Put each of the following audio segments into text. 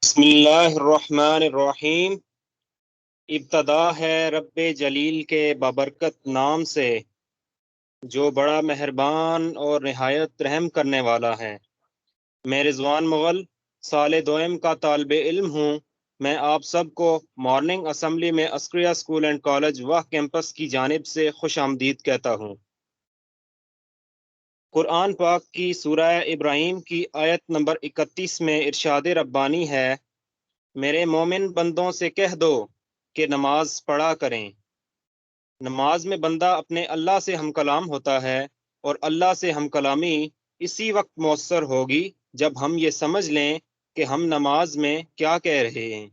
بسم اللہ الرحمن الرحیم۔ ابتدا ہے رب جلیل کے بابرکت نام سے جو بڑا مہربان اور نہایت رحم کرنے والا ہے۔ میں رضوان مغل سال دوئم کا طالب علم ہوں۔ میں آپ سب کو مارننگ اسمبلی میں عسکریہ اسکول اینڈ کالج واہ کیمپس کی جانب سے خوش آمدید کہتا ہوں۔ قرآن پاک کی سورہ ابراہیم کی آیت نمبر 31 میں ارشاد ربانی ہے، میرے مومن بندوں سے کہہ دو کہ نماز پڑھا کریں۔ نماز میں بندہ اپنے اللہ سے ہم کلام ہوتا ہے، اور اللہ سے ہم کلامی اسی وقت مؤثر ہوگی جب ہم یہ سمجھ لیں کہ ہم نماز میں کیا کہہ رہے ہیں۔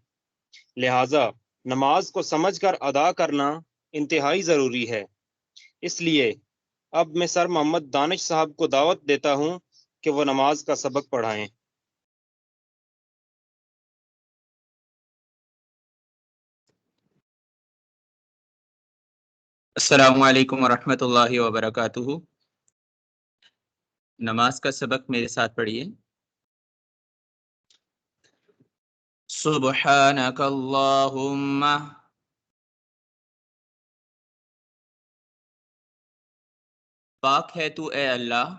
لہٰذا نماز کو سمجھ کر ادا کرنا انتہائی ضروری ہے۔ اس لیے اب میں سر محمد دانش صاحب کو دعوت دیتا ہوں کہ وہ نماز کا سبق پڑھائیں۔ السلام علیکم ورحمۃ اللہ وبرکاتہ۔ نماز کا سبق میرے ساتھ پڑھیے۔ سبحانک اللہم، پاک ہے تو اے اللہ،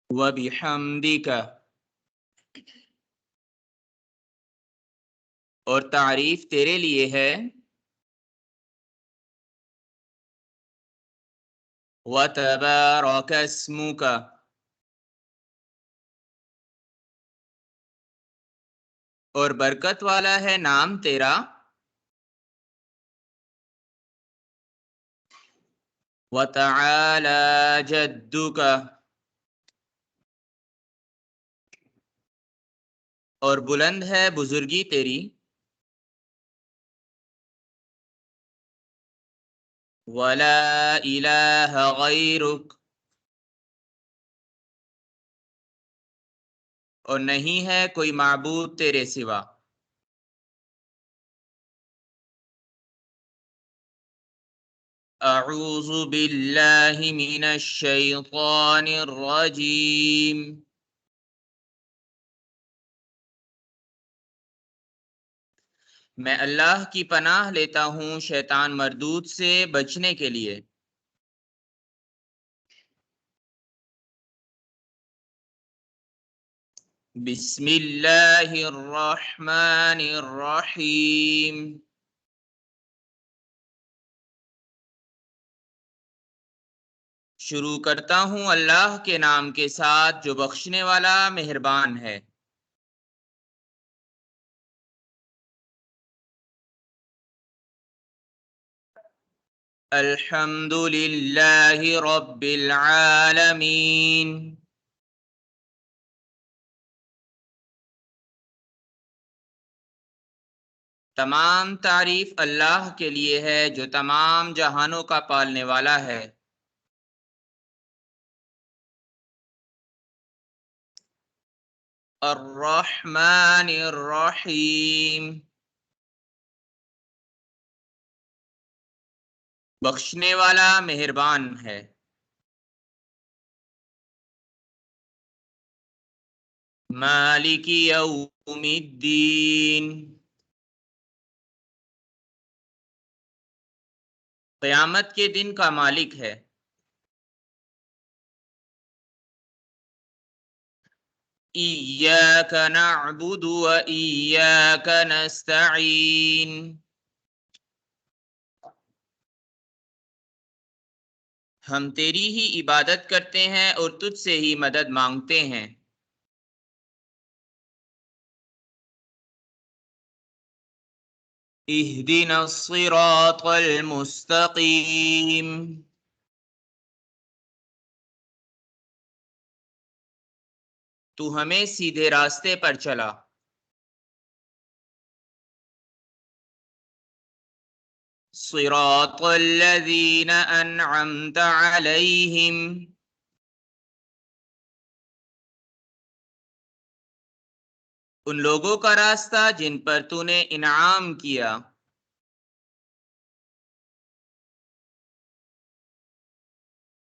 وبحمدک، اور تعریف تیرے لیے ہے، وتبارک اسمک، اور برکت والا ہے نام تیرا، وتعالی جدک، اور بلند ہے بزرگی تیری، ولا الہ غیرک، اور نہیں ہے کوئی معبود تیرے سوا۔ اعوذ باللہ من الشیطان الرجیم، میں اللہ کی پناہ لیتا ہوں شیطان مردود سے بچنے کے لیے۔ بسم اللہ الرحمن الرحیم، شروع کرتا ہوں اللہ کے نام کے ساتھ جو بخشنے والا مہربان ہے۔ الحمد للہ رب العالمین، تمام تعریف اللہ کے لیے ہے جو تمام جہانوں کا پالنے والا ہے۔ الرحمن الرحیم، بخشنے والا مہربان ہے۔ مالک یوم الدین، قیامت کے دن کا مالک ہے۔ ایاک نعبد و ایاک نستعین، ہم تیری ہی عبادت کرتے ہیں اور تجھ سے ہی مدد مانگتے ہیں۔ اہدنا الصراط المستقیم، تو ہمیں سیدھے راستے پر چلا۔ صراط الذین انعمت علیہم، ان لوگوں کا راستہ جن پر تو نے انعام کیا۔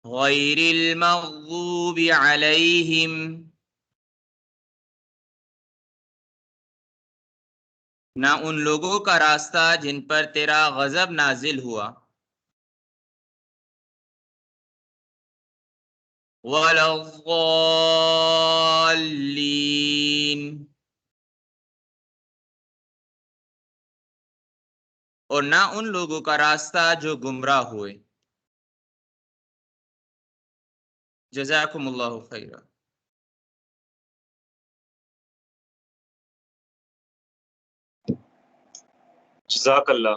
غیر المغضوب علیہم، نہ ان لوگوں کا راستہ جن پر تیرا غضب نازل ہوا، وَلَا الضَّالِّينَ، اور نہ ان لوگوں کا راستہ جو گمراہ ہوئے۔ جزاکم اللہ خیرا۔ جزاک اللہ۔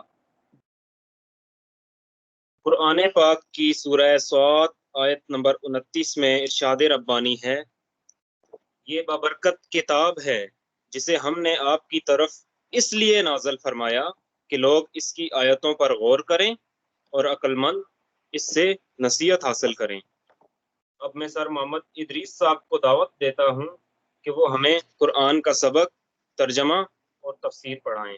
قرآن پاک کی سورہ صاد آیت نمبر 29 میں ارشاد ربانی ہے، یہ بابرکت کتاب ہے جسے ہم نے آپ کی طرف اس لیے نازل فرمایا کہ لوگ اس کی آیتوں پر غور کریں اور عقل مند اس سے نصیحت حاصل کریں۔ اب میں سر محمد ادریس صاحب کو دعوت دیتا ہوں کہ وہ ہمیں قرآن کا سبق، ترجمہ اور تفسیر پڑھائیں۔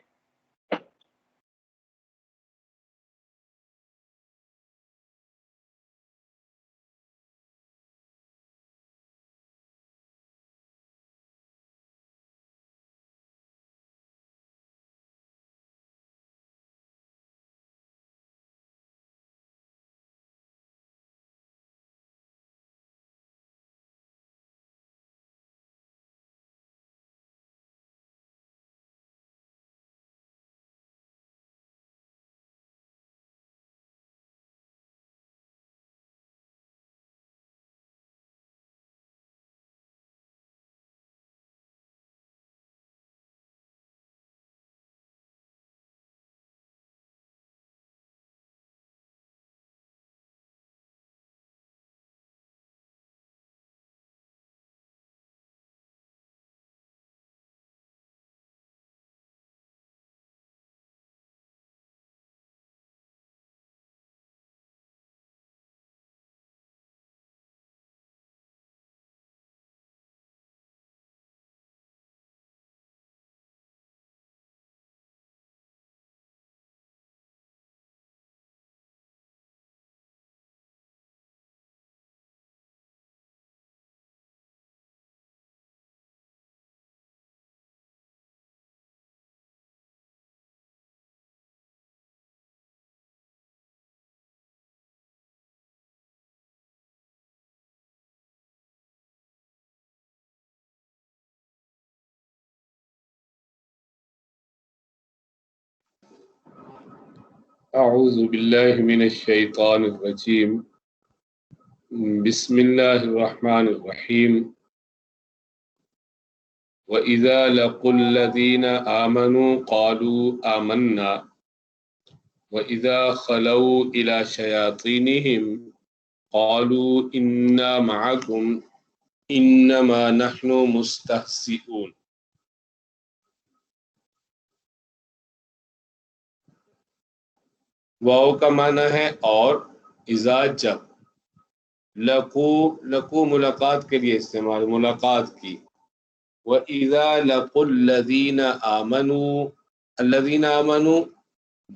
أعوذ بالله من الشيطان الرجيم. بسم الله الرحمن الرحيم. وإذا لقوا الذين آمنوا قالوا آمنا وإذا خلوا إلى شياطينهم قالوا إنا معكم إنما نحن مستهزئون. واو کا معنی ہے اور، اذا جب، لقو ملاقات کے لیے استعمال، ملاقات کی۔ وَإِذَا لَقُوا الَّذِينَ آمَنُوا، الَّذِينَ آمَنُوا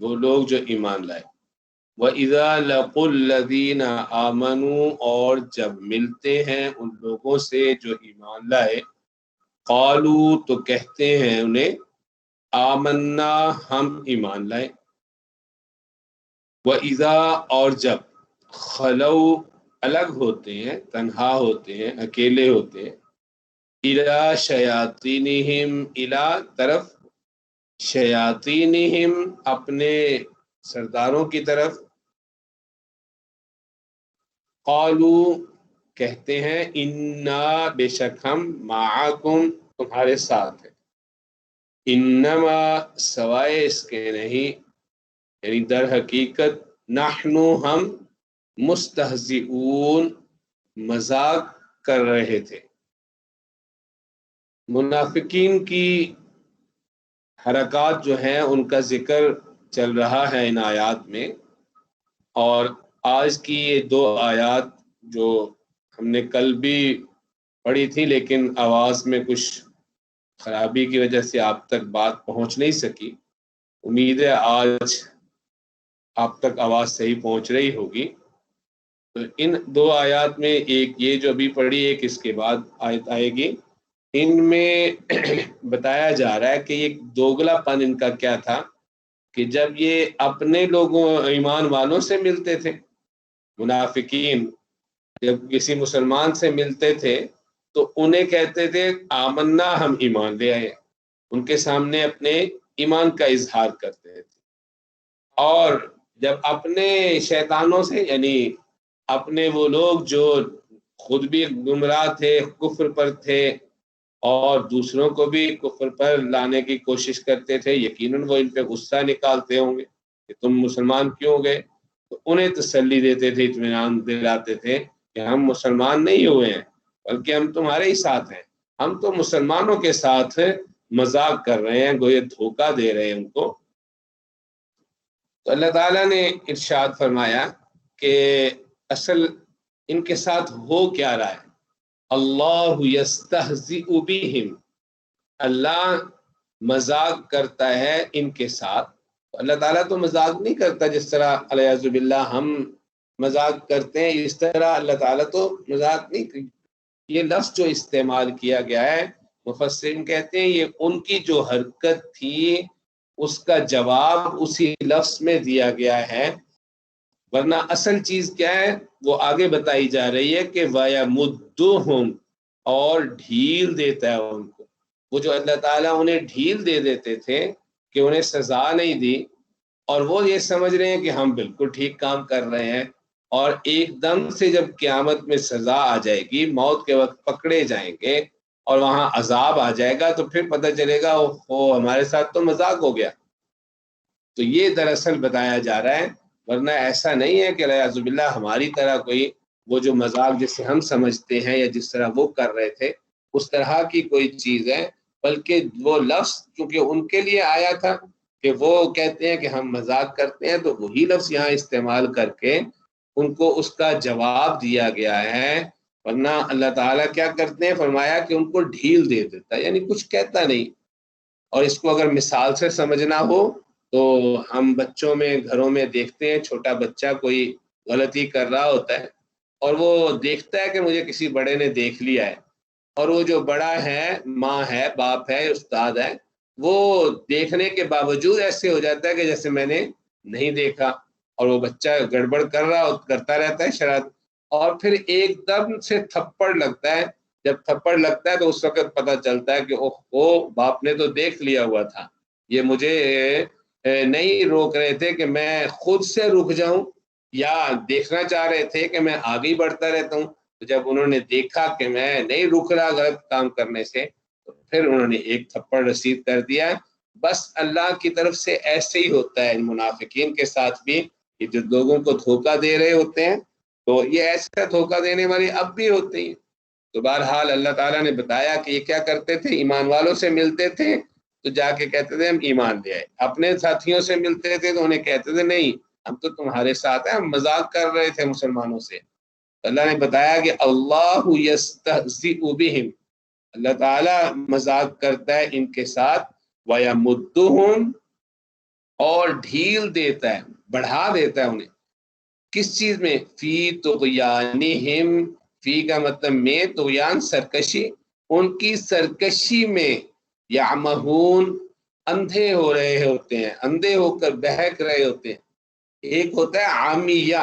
وہ لوگ جو ایمان لائے۔ وَإِذَا لَقُوا الَّذِينَ آمَنُوا اور جب ملتے ہیں ان لوگوں سے جو ایمان لائے، قالوا تو کہتے ہیں انہیں، آمنا ہم ایمان لائے۔ وَإِذَا اور جب، خلو الگ ہوتے ہیں، تنہا ہوتے ہیں، اکیلے ہوتے ہیں، اِلَى شَيَاطِينِهِمْ اِلَى طرف، شیاطینہم اپنے سرداروں کی طرف، قالو کہتے ہیں، انا بے شک ہم، معکم تمہارے ساتھ ہیں، انما سوائے اس کے نہیں، یعنی در حقیقت، نحنو ہم، مستہزئون مذاق کر رہے تھے۔ منافقین کی حرکات جو ہیں ان کا ذکر چل رہا ہے ان آیات میں، اور آج کی یہ دو آیات جو ہم نے کل بھی پڑھی تھی لیکن آواز میں کچھ خرابی کی وجہ سے آپ تک بات پہنچ نہیں سکی، امید ہے آج آپ تک آواز صحیح پہنچ رہی ہوگی۔ تو ان دو آیات میں ایک یہ جو ابھی پڑھی، ایک اس کے بعد آیت آئے گی، ان میں بتایا جا رہا ہے کہ یہ دوگلا پن ان کا کیا تھا کہ جب یہ اپنے لوگوں ایمان والوں سے ملتے تھے، منافقین جب کسی مسلمان سے ملتے تھے تو انہیں کہتے تھے آمنا، ہم ایمان لے آئے، ان کے سامنے اپنے ایمان کا اظہار کرتے تھے، اور جب اپنے شیطانوں سے، یعنی اپنے وہ لوگ جو خود بھی گمراہ تھے، کفر پر تھے اور دوسروں کو بھی کفر پر لانے کی کوشش کرتے تھے، یقیناً وہ ان پہ غصہ نکالتے ہوں گے کہ تم مسلمان کیوں گئے، تو انہیں تسلی دیتے تھے، اطمینان دلاتے تھے کہ ہم مسلمان نہیں ہوئے ہیں بلکہ ہم تمہارے ہی ساتھ ہیں، ہم تو مسلمانوں کے ساتھ مذاق کر رہے ہیں، گویا دھوکہ دے رہے ہیں ان کو۔ تو اللہ تعالیٰ نے ارشاد فرمایا کہ اصل ان کے ساتھ ہو کیا رہا ہے، اللہ یستہزئ بہم، اللہ مذاق کرتا ہے ان کے ساتھ۔ اللہ تعالیٰ تو مذاق نہیں کرتا جس طرح الیاذ باللہ ہم مذاق کرتے ہیں، اس طرح اللہ تعالیٰ تو مذاق نہیں کرتا۔ یہ لفظ جو استعمال کیا گیا ہے، مفسرین کہتے ہیں یہ ان کی جو حرکت تھی اس کا جواب اسی لفظ میں دیا گیا ہے، ورنہ اصل چیز کیا ہے وہ آگے بتائی جا رہی ہے کہ وَيَمُدُّهُمْ، اور ڈھیل دیتا ہے ان کو۔ وہ جو اللہ تعالیٰ انہیں ڈھیل دے دیتے تھے کہ انہیں سزا نہیں دی، اور وہ یہ سمجھ رہے ہیں کہ ہم بالکل ٹھیک کام کر رہے ہیں، اور ایک دم سے جب قیامت میں سزا آ جائے گی، موت کے وقت پکڑے جائیں گے اور وہاں عذاب آ جائے گا، تو پھر پتہ چلے گا وہ ہمارے ساتھ تو مذاق ہو گیا۔ تو یہ دراصل بتایا جا رہا ہے، ورنہ ایسا نہیں ہے کہ الیاذ باللہ ہماری طرح کوئی وہ جو مذاق جسے ہم سمجھتے ہیں یا جس طرح وہ کر رہے تھے اس طرح کی کوئی چیز ہے، بلکہ وہ لفظ چونکہ ان کے لیے آیا تھا کہ وہ کہتے ہیں کہ ہم مذاق کرتے ہیں، تو وہی لفظ یہاں استعمال کر کے ان کو اس کا جواب دیا گیا ہے۔ ورنہ اللہ تعالیٰ کیا کرتے ہیں، فرمایا کہ ان کو ڈھیل دے دیتا ہے، یعنی کچھ کہتا نہیں۔ اور اس کو اگر مثال سے سمجھنا ہو تو ہم بچوں میں گھروں میں دیکھتے ہیں، چھوٹا بچہ کوئی غلطی کر رہا ہوتا ہے اور وہ دیکھتا ہے کہ مجھے کسی بڑے نے دیکھ لیا ہے، اور وہ جو بڑا ہے، ماں ہے، باپ ہے، استاد ہے، وہ دیکھنے کے باوجود ایسے ہو جاتا ہے کہ جیسے میں نے نہیں دیکھا، اور وہ بچہ گڑبڑ کرتا رہتا ہے، شرارت، اور پھر ایک دم سے تھپڑ لگتا ہے۔ جب تھپڑ لگتا ہے تو اس وقت پتہ چلتا ہے کہ اوہ باپ نے تو دیکھ لیا ہوا تھا، یہ مجھے نہیں روک رہے تھے کہ میں خود سے رک جاؤں، یا دیکھنا چاہ رہے تھے کہ میں آگے بڑھتا رہتا ہوں۔ تو جب انہوں نے دیکھا کہ میں نہیں رک رہا غلط کام کرنے سے، تو پھر انہوں نے ایک تھپڑ رسید کر دیا۔ بس اللہ کی طرف سے ایسے ہی ہوتا ہے ان منافقین کے ساتھ بھی، کہ جو لوگوں کو دھوکہ دے رہے ہوتے ہیں تو یہ ایسا دھوکہ دینے والے اب بھی ہوتے ہیں۔ تو بہرحال اللہ تعالیٰ نے بتایا کہ یہ کیا کرتے تھے، ایمان والوں سے ملتے تھے تو جا کے کہتے تھے ہم ایمان لے آئے، اپنے ساتھیوں سے ملتے تھے تو انہیں کہتے تھے نہیں ہم تو تمہارے ساتھ ہیں، ہم مذاق کر رہے تھے مسلمانوں سے۔ اللہ نے بتایا کہ اللہ یستہزئ بہم، اللہ تعالیٰ مذاق کرتا ہے ان کے ساتھ، وَيَمُدُّهُمْ، اور ڈھیل دیتا ہے، بڑھا دیتا ہے انہیں، کس چیز میں، فی طغیانہم، فی کا مطلب میں، طغیان سرکشی، ان کی سرکشی میں، یعمہون، اندھے ہو رہے ہوتے ہیں، اندھے ہو کر بہک رہے ہوتے ہیں۔ ایک ہوتا ہے عامیہ،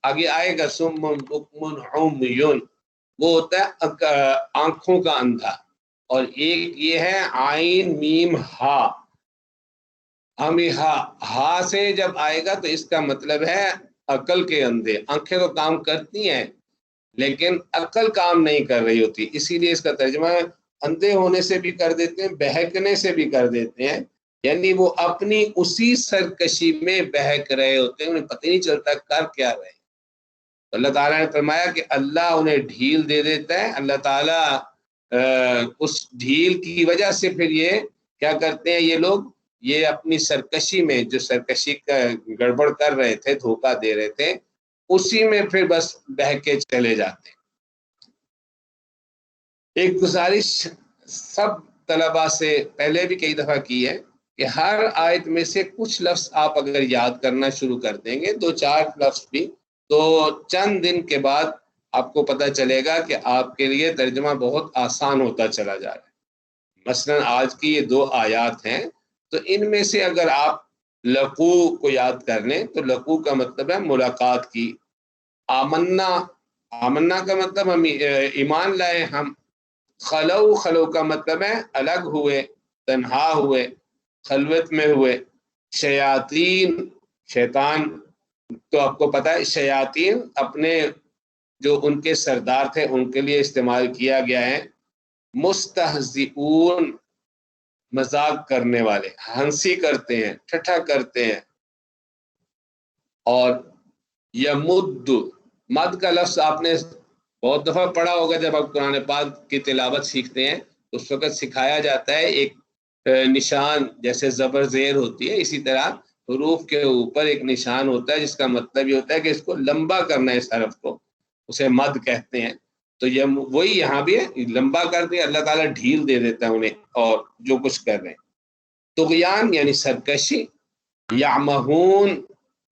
آگے آئے گا سم بکم عمیون، وہ ہوتا ہے آنکھوں کا اندھا، اور ایک یہ ہے عین میم ہا، ہا سے جب آئے گا تو اس کا مطلب ہے عقل کے اندھے۔ آنکھیں تو کام کرتی ہیں لیکن عقل کام نہیں کر رہی ہوتی، اسی لیے اس کا ترجمہ اندھے ہونے سے بھی کر دیتے ہیں، بہکنے سے بھی کر دیتے ہیں، یعنی وہ اپنی اسی سرکشی میں بہک رہے ہوتے ہیں، انہیں پتہ نہیں چلتا کر کیا رہے ہیں۔ اللہ تعالیٰ نے فرمایا کہ اللہ انہیں ڈھیل دے دیتا ہے، اللہ تعالیٰ اس ڈھیل کی وجہ سے پھر یہ کیا کرتے ہیں، یہ لوگ یہ اپنی سرکشی میں، جو سرکشی کا گڑبڑ کر رہے تھے، دھوکہ دے رہے تھے، اسی میں پھر بس بہکے چلے جاتے ہیں۔ ایک گزارش سب طلباء سے پہلے بھی کئی دفعہ کی ہے کہ ہر آیت میں سے کچھ لفظ آپ اگر یاد کرنا شروع کر دیں گے، 2-4 لفظ بھی، تو چند دن کے بعد آپ کو پتہ چلے گا کہ آپ کے لیے ترجمہ بہت آسان ہوتا چلا جا رہا ہے۔ مثلا آج کی یہ 2 آیات ہیں، تو ان میں سے اگر آپ لقو کو یاد کر لیں تو لقو کا مطلب ہے ملاقات کی. آمنا، آمنا کا مطلب ہم ایمان لائے ہم. خلو کا مطلب ہے الگ ہوئے، تنہا ہوئے، خلوت میں ہوئے. شیاطین، شیطان، تو آپ کو پتہ ہے شیاطین اپنے جو ان کے سردار تھے ان کے لیے استعمال کیا گیا ہے. مستہزئون، مذاق کرنے والے، ہنسی کرتے ہیں، ٹھٹھا کرتے ہیں. اور یمد، مد کا لفظ آپ نے بہت دفعہ پڑھا ہوگا جب آپ قرآن پاک کی تلاوت سیکھتے ہیں تو اس وقت سکھایا جاتا ہے ایک نشان جیسے زبر زیر ہوتی ہے، اسی طرح حروف کے اوپر ایک نشان ہوتا ہے جس کا مطلب یہ ہوتا ہے کہ اس کو لمبا کرنا ہے، اس حرف کو، اسے مد کہتے ہیں. تو یہ وہی یہاں بھی ہے، لمبا کر دیں، اللہ تعالیٰ ڈھیل دے دیتا ہے انہیں اور جو کچھ کر رہے ہیں. طغیان یعنی سرکشی. یعمہون،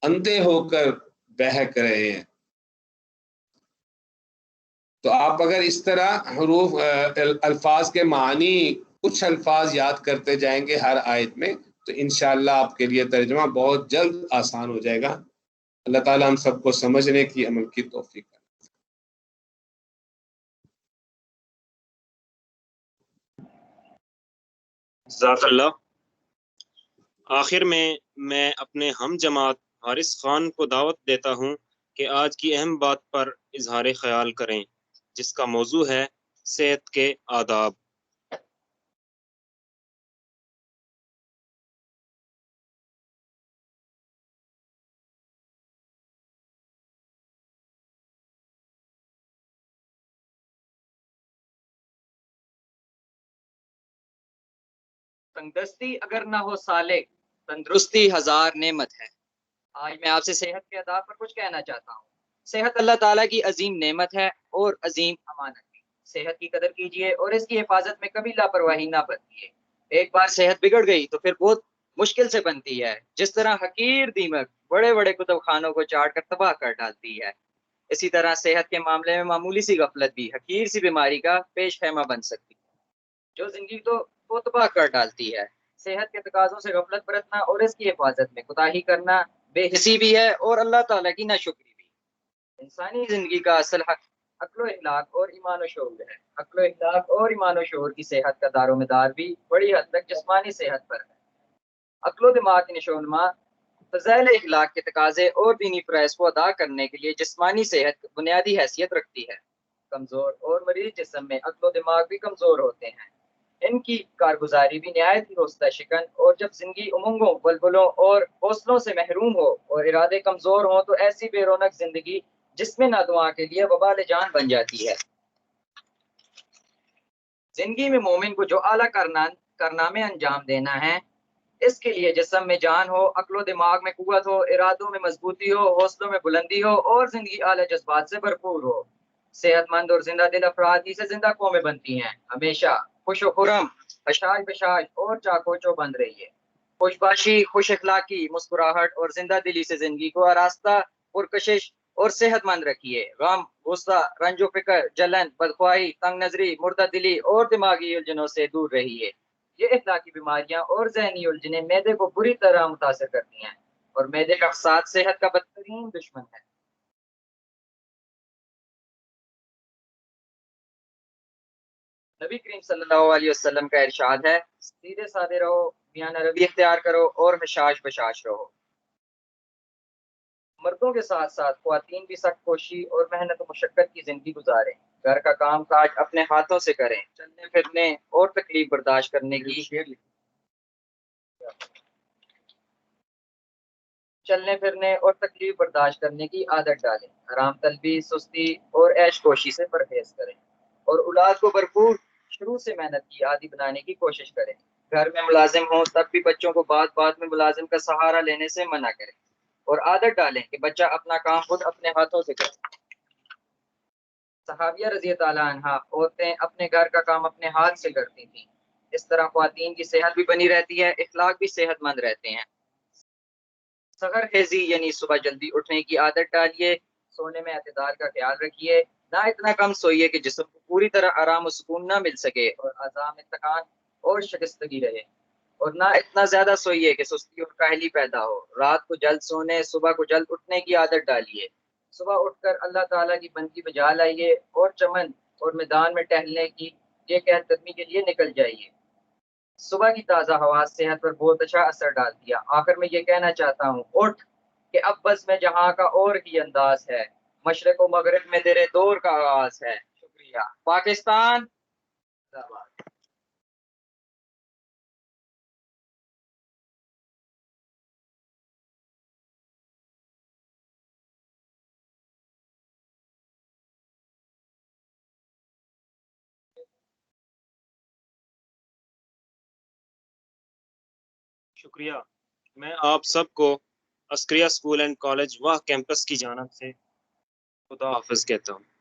اندھے ہو کر بہک رہے ہیں. تو آپ اگر اس طرح حروف الفاظ کے معنی کچھ الفاظ یاد کرتے جائیں گے ہر آیت میں تو انشاءاللہ آپ کے لیے ترجمہ بہت جلد آسان ہو جائے گا. اللہ تعالیٰ ہم سب کو سمجھنے کی، عمل کی توفیق. جزاک اللہ. آخر میں اپنے ہم جماعت حارث خان کو دعوت دیتا ہوں کہ آج کی اہم بات پر اظہار خیال کریں، جس کا موضوع ہے صحت کے آداب. تنگدستی اگر نہ ہو سالک، تندرستی ہزار نعمت ہے. آج میں آپ سے صحت کے آداب پر کچھ کہنا چاہتا ہوں. صحت اللہ تعالیٰ کی عظیم نعمت ہے اور عظیم امانت بھی. صحت کی قدر کیجیے اور اس کی حفاظت میں کبھی لاپرواہی نہ برتیے. ایک بار صحت بگڑ گئی تو پھر بہت مشکل سے بنتی ہے. جس طرح حقیر دیمک بڑے بڑے کتب خانوں کو چاٹ کر تباہ کر ڈالتی ہے، اسی طرح صحت کے معاملے میں معمولی سی غفلت بھی حقیر سی بیماری کا پیش خیمہ بن سکتی ہے جو زندگی کو تباہ کر ڈالتی ہے. صحت کے تقاضوں سے غفلت برتنا اور اس کی حفاظت میں کوتاہی کرنا بے حسی بھی ہے اور اللہ تعالیٰ کی ناشکری بھی. انسانی زندگی کا اصل حق عقل و اخلاق اور ایمان و شعور ہے. عقل و اخلاق اور ایمان و شعور کی صحت کا دار و مدار بھی بڑی حد تک جسمانی صحت پر ہے. عقل و دماغ کی نشو و نما فضائل اخلاق کے تقاضے اور دینی فرائض کو ادا کرنے کے لیے جسمانی صحت بنیادی حیثیت رکھتی ہے. کمزور اور مریض جسم میں عقل و دماغ بھی کمزور ہوتے ہیں. ان کی کارگزاری بھی نہایت ہی حوصلہ شکن، اور جب زندگی امنگوں، بلبلوں اور حوصلوں سے محروم ہو اور ارادے کمزور ہوں تو ایسی بے رونق زندگی جس میں نادعا کے لیے وبال جان بن جاتی ہے. زندگی میں مومن کو جو اعلیٰ کارنامے انجام دینا ہے، اس کے لیے جسم میں جان ہو، عقل و دماغ میں قوت ہو، ارادوں میں مضبوطی ہو، حوصلوں میں بلندی ہو اور زندگی اعلیٰ جذبات سے بھرپور ہو. صحت مند اور زندہ دل افراد ہی سے زندہ قومیں بنتی ہیں. ہمیشہ خوش و خرم، حشاش بشاش اور چاکوچو بند رہیے. خوش باشی، خوش اخلاقی، مسکراہٹ اور زندہ دلی سے زندگی کو آراستہ، پرکشش اور صحت مند رکھیے. غم، غصہ، رنج و فکر، جلن، بدخواہی، تنگ نظری، مردہ دلی اور دماغی الجھنوں سے دور رہیے. یہ اخلاقی بیماریاں اور ذہنی الجھنیں معدے کو بری طرح متاثر کرتی ہیں اور معدے کا فساد صحت کا بدترین دشمن ہے. نبی کریم صلی اللہ علیہ وسلم کا ارشاد ہے، سیدھے سادے رہو، میانہ روی اختیار کرو اور حشاش بشاش رہو. مردوں کے ساتھ ساتھ خواتین بھی سخت کوشی اور محنت و مشقت کی زندگی گزاریں. گھر کا کام کاج اپنے ہاتھوں سے کریں. چلنے پھرنے اور تکلیف برداشت کرنے کی عادت ڈالیں. حرام طلبی، سستی اور عیش کوشی سے پرہیز کریں اور اولاد کو بھرپور شروع سے محنت کی عادی بنانے کی کوشش کریں. گھر میں ملازم ہوں تب بھی بچوں کو بات بات میں ملازم کا سہارا لینے سے منع کریں اور عادت ڈالیں کہ بچہ اپنا کام خود اپنے ہاتھوں سے کرے. صحابیہ رضی اللہ عنہا عورتیں اپنے گھر کا کام اپنے ہاتھ سے کرتی تھیں. اس طرح خواتین کی صحت بھی بنی رہتی ہے، اخلاق بھی صحت مند رہتے ہیں. سحر خیزی یعنی صبح جلدی اٹھنے کی عادت ڈالیے. سونے میں اعتدال کا خیال رکھیے. نہ اتنا کم سوئیے کہ جسم کو پوری طرح آرام و سکون نہ مل سکے اور اعضاء میں تھکان اور شکستگی رہے، اور نہ اتنا زیادہ سوئیے کہ سستی اور کاہلی پیدا ہو۔ رات کو جلد سونے، صبح کو جلد اٹھنے کی عادت ڈالیے۔ صبح اٹھ کر اللہ تعالیٰ کی بندگی بجا لائیے اور چمن اور میدان میں ٹہلنے کی یہ قید قدمی کے لیے نکل جائیے۔ صبح کی تازہ ہوا صحت پر بہت اچھا اثر ڈالتی ہے۔ آخر میں یہ کہنا چاہتا ہوں، اٹھ کہ اب بس میں جہاں کا اور ہی انداز ہے، مشرق و مغرب میں تیرے دور کا آغاز ہے۔ شکریہ۔ پاکستان زندہ باد۔ شکریہ۔ میں آپ سب کو عسکریہ اسکول اینڈ کالج واہ کیمپس کی جانب سے خدا حافظ کہتا ہوں۔